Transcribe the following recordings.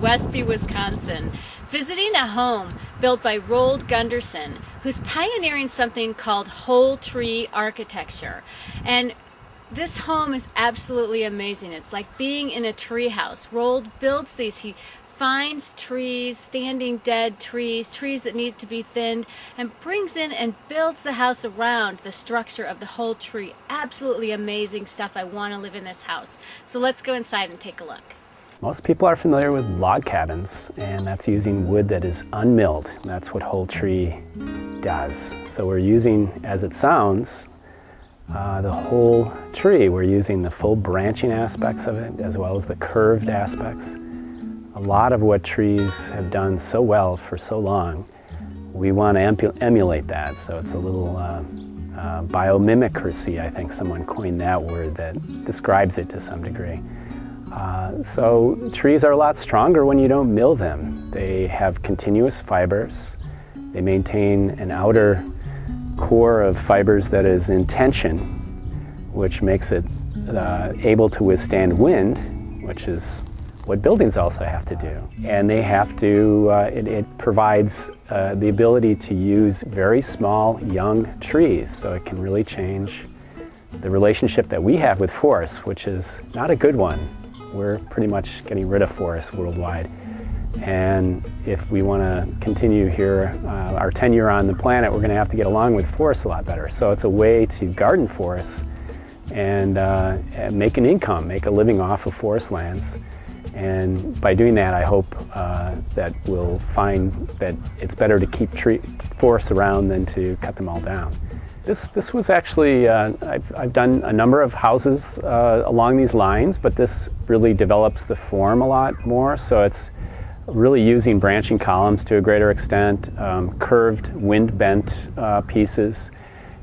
Westby, Wisconsin, visiting a home built by Roald Gunderson, who's pioneering something called whole tree architecture. And this home is absolutely amazing. It's like being in a tree house. Roald builds these. He finds trees, standing dead trees, trees that need to be thinned, and brings in and builds the house around the structure of the whole tree. Absolutely amazing stuff. I want to live in this house. So let's go inside and take a look. Most people are familiar with log cabins, and that's using wood that is unmilled. That's what whole tree does. So we're using, as it sounds, the whole tree. We're using the full branching aspects of it as well as the curved aspects. A lot of what trees have done so well for so long, we want to emulate that. So it's a little biomimicry, I think someone coined that word that describes it to some degree. So trees are a lot stronger when you don't mill them. They have continuous fibers. They maintain an outer core of fibers that is in tension, which makes it able to withstand wind, which is what buildings also have to do. And they have to, it provides the ability to use very small, young trees, so it can really change the relationship that we have with forests, which is not a good one. We're pretty much getting rid of forests worldwide. And if we want to continue here, our tenure on the planet, we're going to have to get along with forests a lot better. So it's a way to garden forests and make an income, make a living off of forest lands. And by doing that, I hope that we'll find that it's better to keep forests around than to cut them all down. This was actually, I've done a number of houses along these lines, but this really develops the form a lot more. So it's really using branching columns to a greater extent, curved, wind-bent pieces.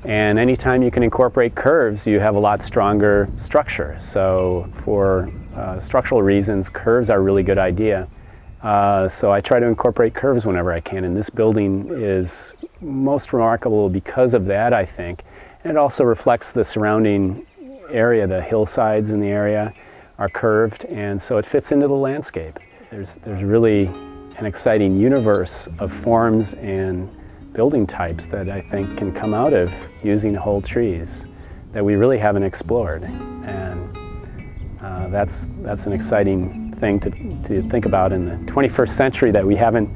And anytime you can incorporate curves, you have a lot stronger structure. So for structural reasons, curves are a really good idea. So I try to incorporate curves whenever I can, and this building is most remarkable because of that, I think. And it also reflects the surrounding area. The hillsides in the area are curved, and so it fits into the landscape. There's really an exciting universe of forms and building types that I think can come out of using whole trees that we really haven't explored. And that's an exciting thing to think about in the 21st century that we haven't.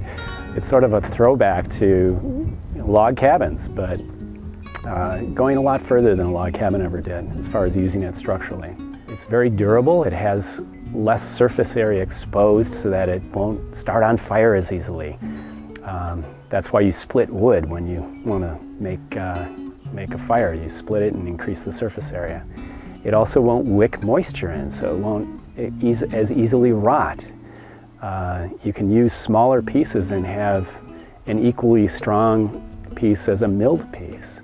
It's sort of a throwback to log cabins, but going a lot further than a log cabin ever did as far as using it structurally. It's very durable. It has less surface area exposed so that it won't start on fire as easily. That's why you split wood when you want to make a fire. You split it and increase the surface area. It also won't wick moisture in, so it won't as easily rot. You can use smaller pieces and have an equally strong piece as a milled piece,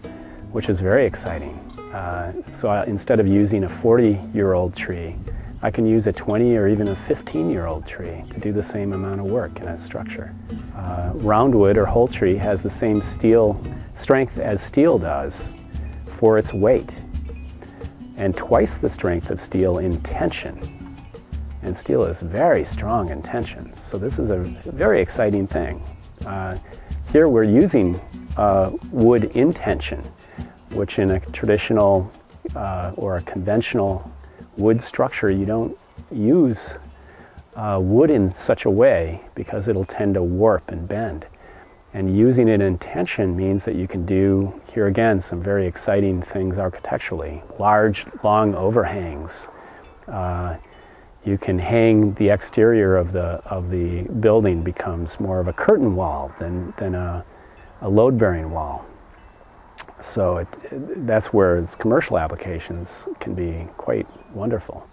which is very exciting. So instead of using a 40-year-old tree, I can use a 20 or even a 15-year-old tree to do the same amount of work in a structure. Roundwood or whole tree has the same steel strength as steel does for its weight, and twice the strength of steel in tension. And steel is very strong in tension, so this is a very exciting thing. Here we're using wood in tension, which in a traditional or a conventional wood structure, you don't use wood in such a way because it'll tend to warp and bend. And using it in tension means that you can do, here again, some very exciting things architecturally. Large, long overhangs. You can hang the exterior of the building becomes more of a curtain wall than a load-bearing wall. So that's where its commercial applications can be quite wonderful.